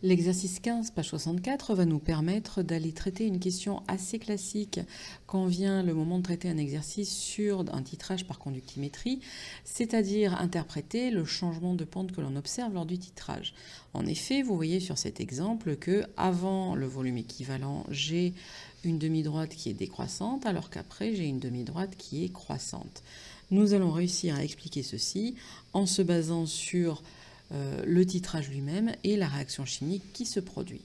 L'exercice 15, page 64, va nous permettre d'aller traiter une question assez classique quand vient le moment de traiter un exercice sur un titrage par conductimétrie, c'est-à-dire interpréter le changement de pente que l'on observe lors du titrage. En effet, vous voyez sur cet exemple que avant le volume équivalent, j'ai une demi-droite qui est décroissante, alors qu'après, j'ai une demi-droite qui est croissante. Nous allons réussir à expliquer ceci en se basant sur le titrage lui-même et la réaction chimique qui se produit.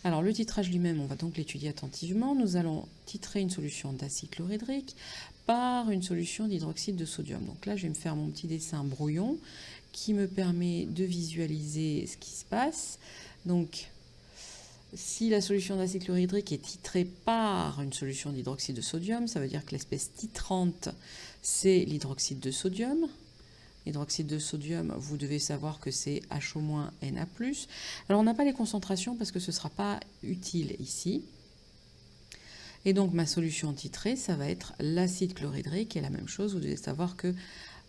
Alors le titrage lui-même, on va donc l'étudier attentivement. Nous allons titrer une solution d'acide chlorhydrique par une solution d'hydroxyde de sodium. Donc là, je vais me faire mon petit dessin brouillon qui me permet de visualiser ce qui se passe. Donc, si la solution d'acide chlorhydrique est titrée par une solution d'hydroxyde de sodium, ça veut dire que l'espèce titrante, c'est l'hydroxyde de sodium. L'hydroxyde de sodium, vous devez savoir que c'est HO- Na+. Alors on n'a pas les concentrations parce que ce ne sera pas utile ici. Et donc ma solution titrée, ça va être l'acide chlorhydrique. Et la même chose, vous devez savoir que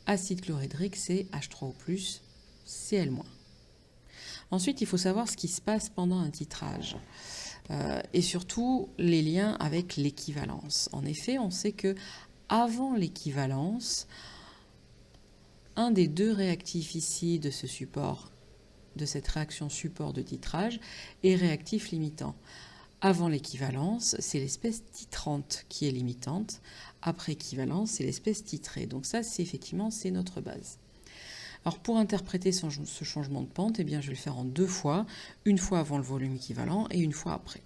acide chlorhydrique, c'est H3O+, Cl-. Ensuite, il faut savoir ce qui se passe pendant un titrage. Et surtout, les liens avec l'équivalence. En effet, on sait que avant l'équivalence, un des deux réactifs ici de ce support, de cette réaction support de titrage, est réactif limitant. Avant l'équivalence, c'est l'espèce titrante qui est limitante. Après équivalence, c'est l'espèce titrée. Donc ça, c'est effectivement, c'est notre base. Alors pour interpréter ce changement de pente, eh bien, je vais le faire en deux fois, une fois avant le volume équivalent et une fois après.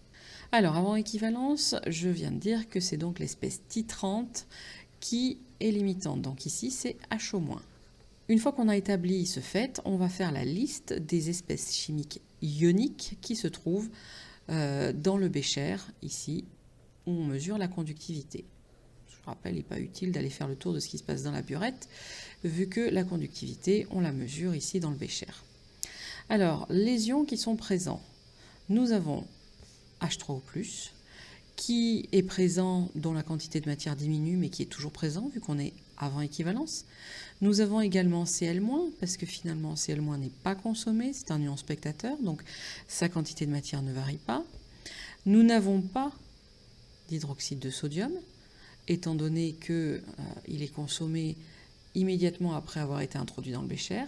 Alors avant équivalence, je viens de dire que c'est donc l'espèce titrante qui est limitante. Donc ici, c'est HO-. Une fois qu'on a établi ce fait, on va faire la liste des espèces chimiques ioniques qui se trouvent dans le bécher, ici, où on mesure la conductivité. Je vous rappelle, il n'est pas utile d'aller faire le tour de ce qui se passe dans la burette, vu que la conductivité, on la mesure ici dans le bécher. Alors, les ions qui sont présents, nous avons H3O+, qui est présent, dont la quantité de matière diminue, mais qui est toujours présent, vu qu'on est avant équivalence. Nous avons également Cl-, parce que finalement Cl- n'est pas consommé, c'est un ion spectateur, donc sa quantité de matière ne varie pas. Nous n'avons pas d'hydroxyde de sodium, étant donné qu'il est consommé immédiatement après avoir été introduit dans le bécher.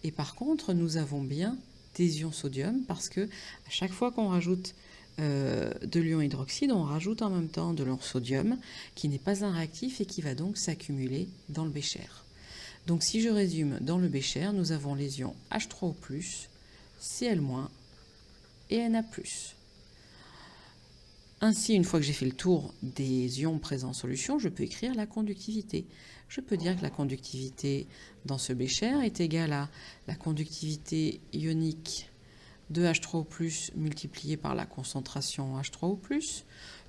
Et par contre, nous avons bien des ions sodium, parce que à chaque fois qu'on rajoute de l'ion hydroxyde, on rajoute en même temps de l'ion sodium, qui n'est pas un réactif et qui va donc s'accumuler dans le bécher. Donc si je résume, dans le bécher, nous avons les ions H3O+, Cl- et Na+. Ainsi, une fois que j'ai fait le tour des ions présents en solution, je peux écrire la conductivité. Je peux dire que la conductivité dans ce bécher est égale à la conductivité ionique de H3O+, multipliée par la concentration H3O+,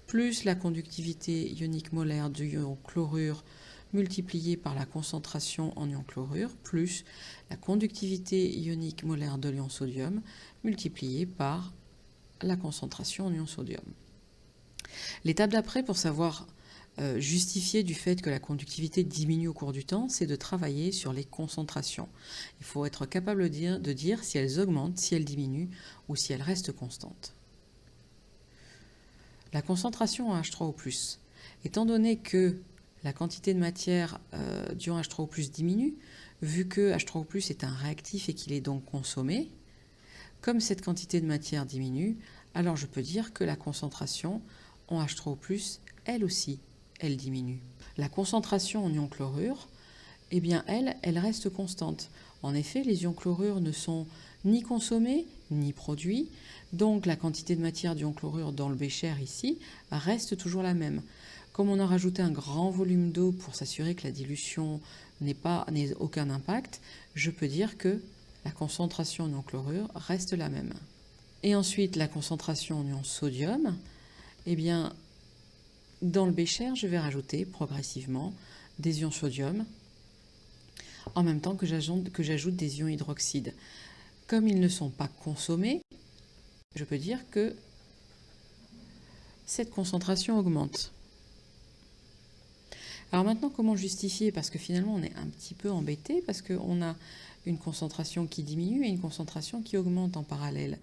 plus la conductivité ionique molaire du ion chlorure multipliée par la concentration en ion chlorure, plus la conductivité ionique molaire de l'ion sodium multipliée par la concentration en ion sodium. L'étape d'après, pour savoir justifier du fait que la conductivité diminue au cours du temps, c'est de travailler sur les concentrations. Il faut être capable de dire si elles augmentent, si elles diminuent ou si elles restent constantes. La concentration en H3O+, étant donné que la quantité de matière d'ion H3O+ diminue, vu que H3O+ est un réactif et qu'il est donc consommé, comme cette quantité de matière diminue, alors je peux dire que la concentration en H3O+, elle aussi, elle diminue. La concentration en ion chlorure, eh bien elle reste constante. En effet, les ions chlorure ne sont ni consommés ni produits, donc la quantité de matière d'ion chlorure dans le bécher ici reste toujours la même. Comme on a rajouté un grand volume d'eau pour s'assurer que la dilution n'ait aucun impact, je peux dire que la concentration en ion chlorure reste la même. Et ensuite, la concentration en ion sodium, eh bien, dans le bécher, je vais rajouter progressivement des ions sodium en même temps que j'ajoute des ions hydroxyde. Comme ils ne sont pas consommés, je peux dire que cette concentration augmente. Alors maintenant, comment justifier? Parce que finalement, on est un petit peu embêté, parce qu'on a une concentration qui diminue et une concentration qui augmente en parallèle.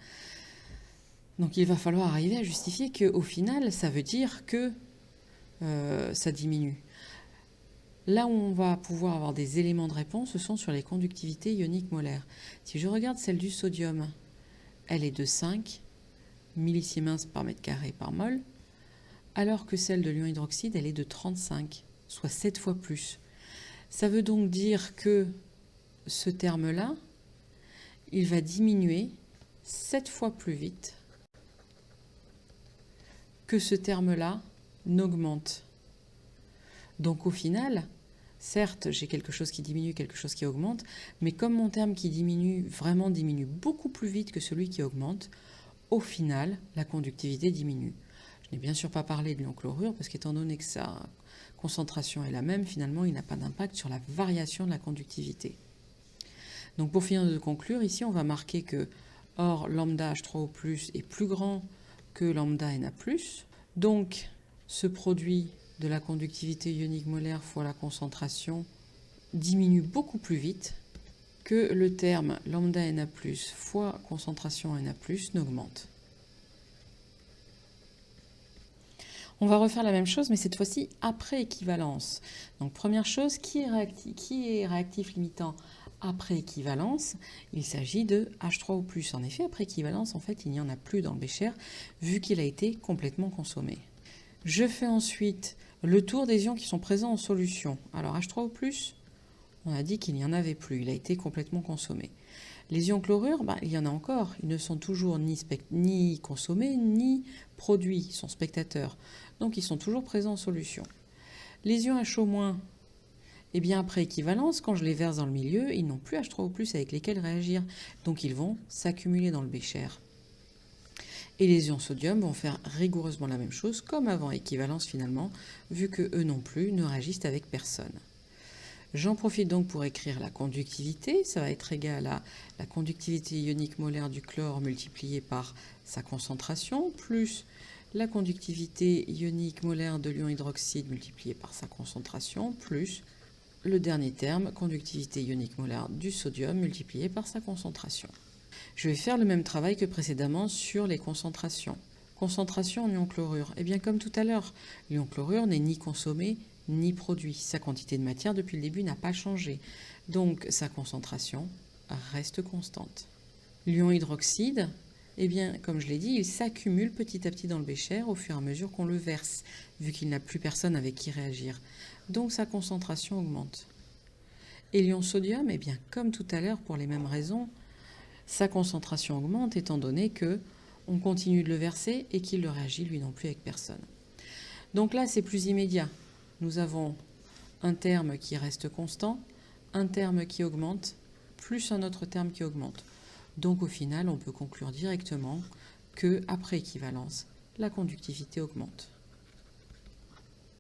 Donc il va falloir arriver à justifier qu'au final, ça veut dire que ça diminue. Là où on va pouvoir avoir des éléments de réponse, ce sont sur les conductivités ioniques molaires. Si je regarde celle du sodium, elle est de 5 millisiemens par mètre carré par mol, alors que celle de l'ion hydroxyde, elle est de 35, soit 7 fois plus. Ça veut donc dire que ce terme-là, il va diminuer 7 fois plus vite que ce terme-là n'augmente. Donc au final, certes, j'ai quelque chose qui diminue, quelque chose qui augmente, mais comme mon terme qui diminue vraiment diminue beaucoup plus vite que celui qui augmente, au final, la conductivité diminue. Je n'ai bien sûr pas parlé de l'ion chlorure, parce qu'étant donné que sa concentration est la même, finalement, il n'a pas d'impact sur la variation de la conductivité. Donc pour finir de conclure, ici, on va marquer que or lambda H3O+, est plus grand que lambda Na+. Donc, ce produit de la conductivité ionique molaire fois la concentration diminue beaucoup plus vite que le terme lambda Na+ fois concentration Na+ n'augmente. On va refaire la même chose, mais cette fois-ci après équivalence. Donc première chose, qui est réactif limitant après équivalence? Il s'agit de H3O+. En effet, après équivalence, en fait, il n'y en a plus dans le bécher, vu qu'il a été complètement consommé. Je fais ensuite le tour des ions qui sont présents en solution. Alors H3O+, on a dit qu'il n'y en avait plus, il a été complètement consommé. Les ions chlorure, il y en a encore, ils ne sont toujours ni consommés ni produits, ils sont spectateurs. Donc ils sont toujours présents en solution. Les ions HO-, eh bien après équivalence, quand je les verse dans le milieu, ils n'ont plus H3O+ avec lesquels réagir. Donc ils vont s'accumuler dans le bécher. Et les ions sodium vont faire rigoureusement la même chose, comme avant équivalence finalement, vu que eux non plus ne réagissent avec personne. J'en profite donc pour écrire la conductivité. Ça va être égal à la conductivité ionique molaire du chlore multipliée par sa concentration, plus la conductivité ionique molaire de l'ion hydroxyde multipliée par sa concentration, plus le dernier terme, conductivité ionique molaire du sodium multipliée par sa concentration. Je vais faire le même travail que précédemment sur les concentrations. Concentration en ion chlorure. Eh bien, comme tout à l'heure, l'ion chlorure n'est ni consommé ni produit. Sa quantité de matière depuis le début n'a pas changé. Donc, sa concentration reste constante. L'ion hydroxyde, eh bien, comme je l'ai dit, il s'accumule petit à petit dans le bécher au fur et à mesure qu'on le verse, vu qu'il n'a plus personne avec qui réagir. Donc, sa concentration augmente. Et l'ion sodium, eh bien, comme tout à l'heure, pour les mêmes raisons, sa concentration augmente étant donné que on continue de le verser et qu'il ne réagit lui non plus avec personne. Donc là, c'est plus immédiat. Nous avons un terme qui reste constant, un terme qui augmente, plus un autre terme qui augmente. Donc au final, on peut conclure directement qu'après équivalence, la conductivité augmente.